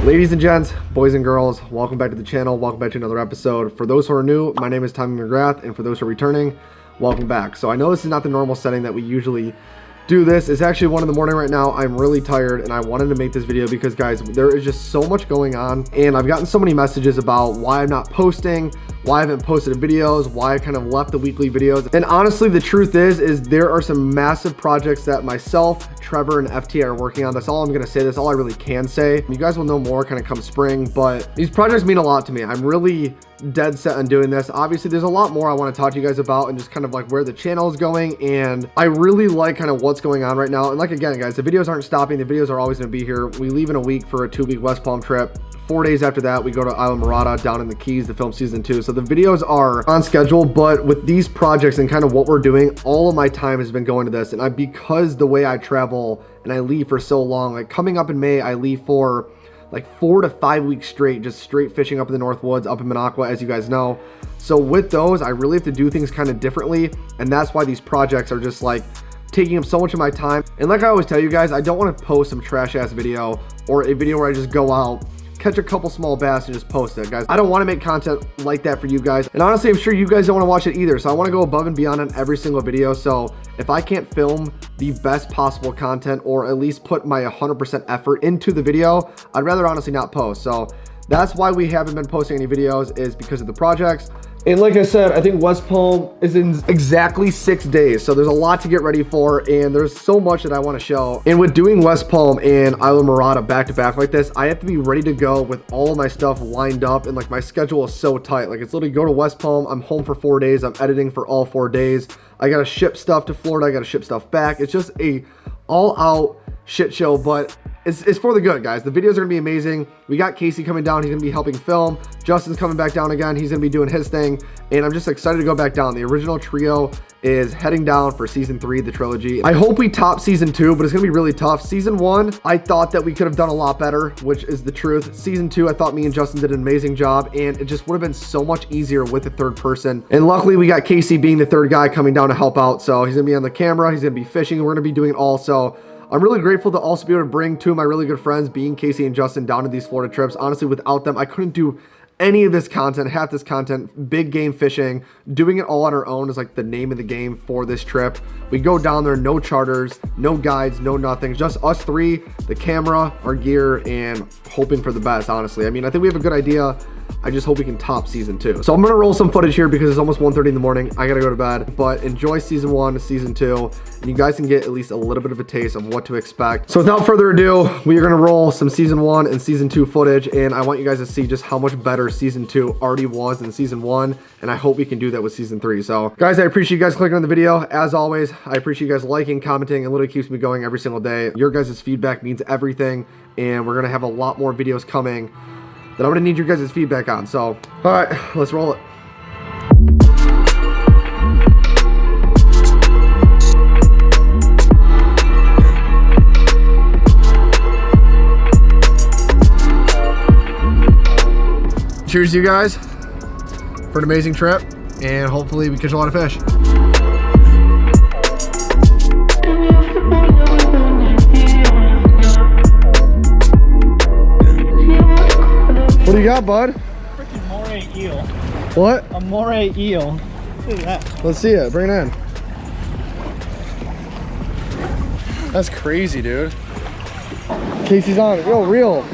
Ladies and gents, boys and girls, welcome back to the channel. Welcome back to another episode. For those who are new, my name is Tommy McGrath, and for those who are returning, welcome back. So I know this is not the normal setting that we usually do this. It's actually 1 in the morning right now. I'm really tired and I wanted to make this video because, guys, there is just so much going on, and I've gotten so many messages about why I'm not posting, why I haven't posted videos, why I kind of left the weekly videos. And honestly, the truth is there are some massive projects that myself, Trevor, and FT are working on. That's all I'm gonna say. That's all I really can say. You guys will know more kind of come spring, but these projects mean a lot to me. I'm really dead set on doing this. Obviously, there's a lot more I want to talk to you guys about and just kind of like where the channel is going, and I really like kind of what's going on right now. And like, again, guys, the videos aren't stopping. The videos are always going to be here. We leave in a week for a 2-week West Palm trip. 4 days after that, we go to Isla Mirada down in the Keys to film season 2. So the videos are on schedule, but with these projects and kind of what we're doing, all of my time has been going to this. And because the way I travel and I leave for so long, like coming up in May, I leave for like 4 to 5 weeks straight, just straight fishing up in the North Woods, up in Minocqua, as you guys know. So with those, I really have to do things kind of differently. And that's why these projects are just like taking up so much of my time. And like I always tell you guys, I don't want to post some trash ass video or a video where I just go out, catch a couple small bass and just post it, guys. I don't want to make content like that for you guys. And honestly, I'm sure you guys don't want to watch it either. So I want to go above and beyond on every single video. So if I can't film the best possible content or at least put my 100% effort into the video, I'd rather honestly not post. So that's why we haven't been posting any videos, is because of the projects. And like I said, I think West Palm is in exactly 6 days. So there's a lot to get ready for, and there's so much that I want to show. And with doing West Palm and Isla Mirada back to back like this, I have to be ready to go with all of my stuff lined up. And like my schedule is so tight. Like it's literally go to West Palm, I'm home for 4 days, I'm editing for all 4 days. I got to ship stuff to Florida, I got to ship stuff back. It's just a all out shit show, but it's for the good, guys. The videos are gonna be amazing. We got Casey coming down, he's gonna be helping film. Justin's coming back down again, he's gonna be doing his thing, and I'm just excited to go back down. The original trio is heading down for season 3, the trilogy. I hope we top season 2, but it's gonna be really tough. Season 1, I thought that we could have done a lot better, which is the truth. Season 2, I thought me and Justin did an amazing job, and it just would have been so much easier with the third person. And luckily, we got Casey being the third guy coming down to help out. So he's gonna be on the camera, he's gonna be fishing, we're gonna be doing it all. So I'm really grateful to also be able to bring 2 of my really good friends, being Casey and Justin, down to these Florida trips. Honestly, without them, I couldn't do any of this content, half this content. Big game fishing, doing it all on our own is like the name of the game for this trip. We go down there, no charters, no guides, no nothing, just us 3, the camera, our gear, and hoping for the best, honestly. I mean, I think we have a good idea. I just hope we can top season 2. So I'm gonna roll some footage here because it's almost 1:30 in the morning. I gotta go to bed, but enjoy season 1 and season 2, and you guys can get at least a little bit of a taste of what to expect. So without further ado, we are gonna roll some season 1 and season 2 footage, and I want you guys to see just how much better season 2 already was than season 1, and I hope we can do that with season 3. So guys, I appreciate you guys clicking on the video. As always, I appreciate you guys liking, commenting. It literally keeps me going every single day. Your guys' feedback means everything, and we're gonna have a lot more videos coming that I'm gonna need your guys' feedback on. So, all right, let's roll it. Cheers to you guys for an amazing trip, and hopefully we catch a lot of fish. What do you got, bud? Freaking moray eel. What? A moray eel. Look at that. Let's see it. Bring it in. That's crazy, dude. Casey's on. Yo, reel.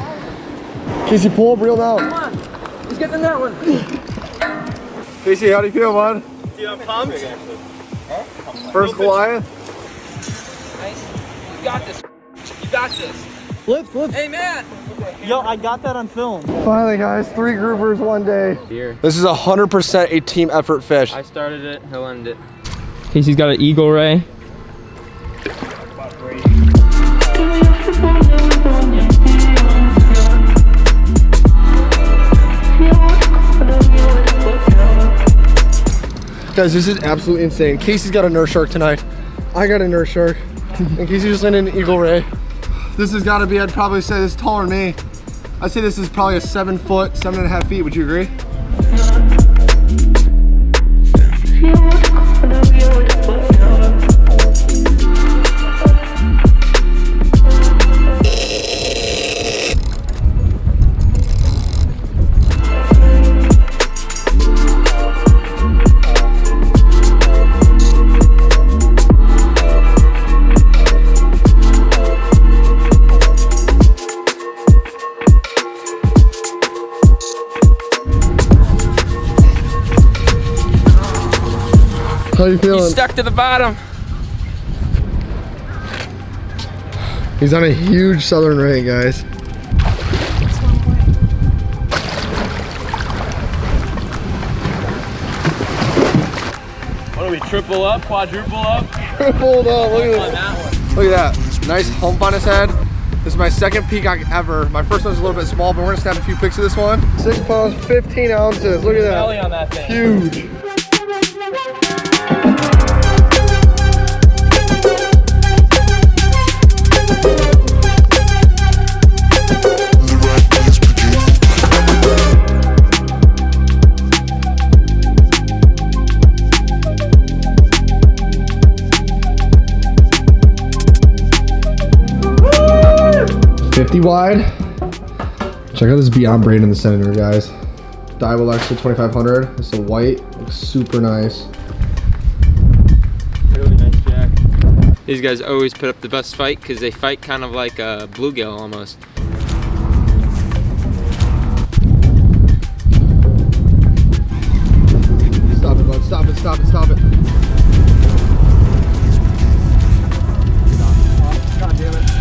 Casey, pull up, reel now. Come on. He's getting that one. Casey, how do you feel, bud? Dude, I'm pumped. First Goliath? You got this. You got this. Flip, flip. Hey, man. Yo, I got that on film. Finally, guys, 3 groupers one day. Here. This is 100% a team effort fish. I started it, he'll end it. Casey's got an eagle ray. Guys, this is absolutely insane. Casey's got a nurse shark tonight. I got a nurse shark. And Casey just landed an eagle ray. This has got to be, I'd probably say this is taller than me. I'd say this is probably a 7 foot, 7.5 feet. Would you agree? How you feeling? He's stuck to the bottom. He's on a huge southern ray, guys. What do we triple up, quadruple up? Tripled up, look at On that. that one. Look at that. Nice hump on his head. This is my second peacock ever. My first one's a little bit small, but we're gonna snap a few pics of this one. 6 pounds, 15 ounces. Look at that. Belly on that thing. Huge. Wide. Check out this Beyond Braid in the center, guys. Dival Extra 2500. It's a white, looks super nice. Really nice jack. These guys always put up the best fight because they fight kind of like a bluegill almost. Stop it, bud. Stop it, stop it, stop it. God damn it.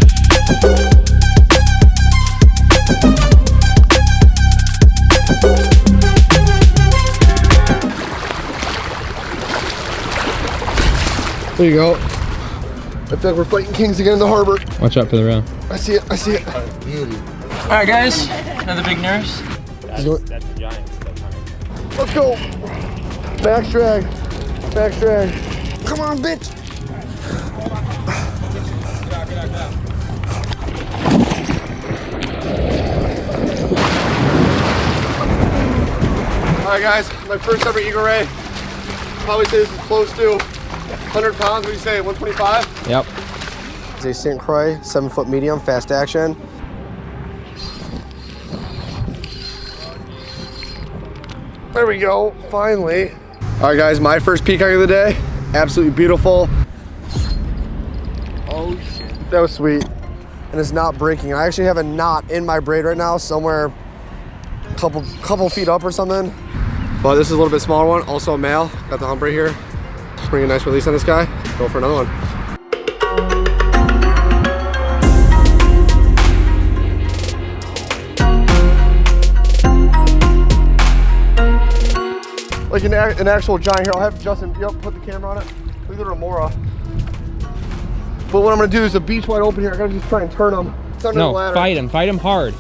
There you go. I feel like we're fighting kings again in the harbor. Watch out for the rail. I see it, I see it. All right, guys. Another big nurse. That's a giant stuff, honey. Let's go. Max drag. Max drag. Come on, bitch. All right, guys. My first ever eagle ray. Probably say this is close to 100 pounds. What do you say? 125? Yep. It's a St. Croix 7-foot medium, fast action. There we go, finally. All right, guys, my first peacock of the day. Absolutely beautiful. Oh shit. That was sweet. And it's not breaking. I actually have a knot in my braid right now, somewhere a couple feet up or something. But this is a little bit smaller one, also a male. Got the hump right here. Bring a nice release on this guy. Go for another one. Like an actual giant. Here, I'll have Justin put the camera on it. Leave it to Mora. But what I'm gonna do is a beach wide open here. I gotta just try and turn him. It's under the ladder. Fight him hard.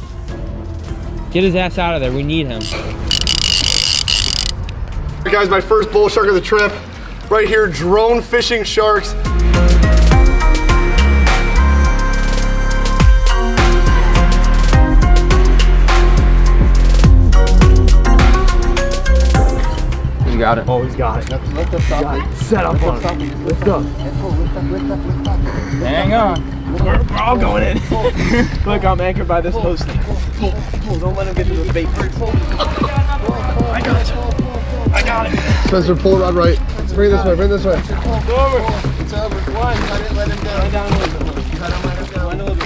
Get his ass out of there, we need him. Hey guys, my first bull shark of the trip. Right here, drone fishing sharks. You got it. Oh, he's got it. Let the stop. Set up on it. Lift up. Hang on. We're all going in. Look, I'm anchored by this post. Pull. Don't let him get to the bait first. I got it. I got it. Spencer, pull it rod right. Bring it this way. Bring it this way. Go over. It's over. One. Let him down. Let down a little bit. Let him down. Let a little bit.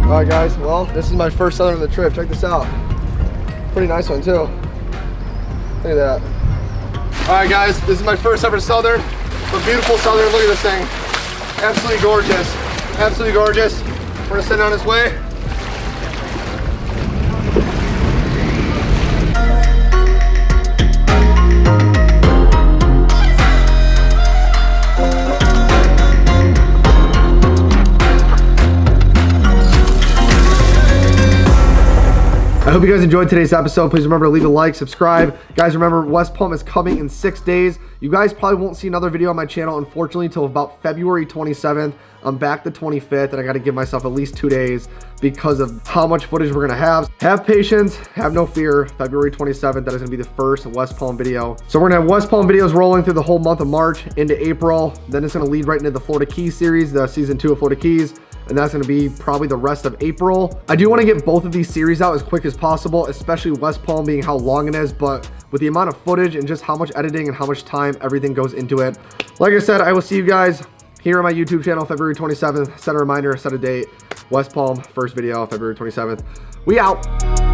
Alright guys, well, this is my first southern of the trip. Check this out. Pretty nice one too. Look at that. Alright guys, this is my first ever southern. A beautiful southern. Look at this thing. Absolutely gorgeous. Absolutely gorgeous. We're gonna send it on its way. I hope you guys enjoyed today's episode. Please remember to leave a like, subscribe. Guys, remember West Palm is coming in 6 days. You guys probably won't see another video on my channel, unfortunately, until about February 27th. I'm back the 25th, and I got to give myself at least 2 days because of how much footage we're going to have. Have patience, have no fear. February 27th, that is going to be the first West Palm video. So we're going to have West Palm videos rolling through the whole month of March into April. Then it's going to lead right into the Florida Keys series, the season 2 of Florida Keys. and that's going to be probably the rest of April. I do want to get both of these series out as quick as possible, especially West Palm being how long it is, but with the amount of footage and just how much editing and how much time everything goes into it. Like I said, I will see you guys here on my YouTube channel February 27th. Set a reminder, set a date. West Palm, first video, February 27th. We out.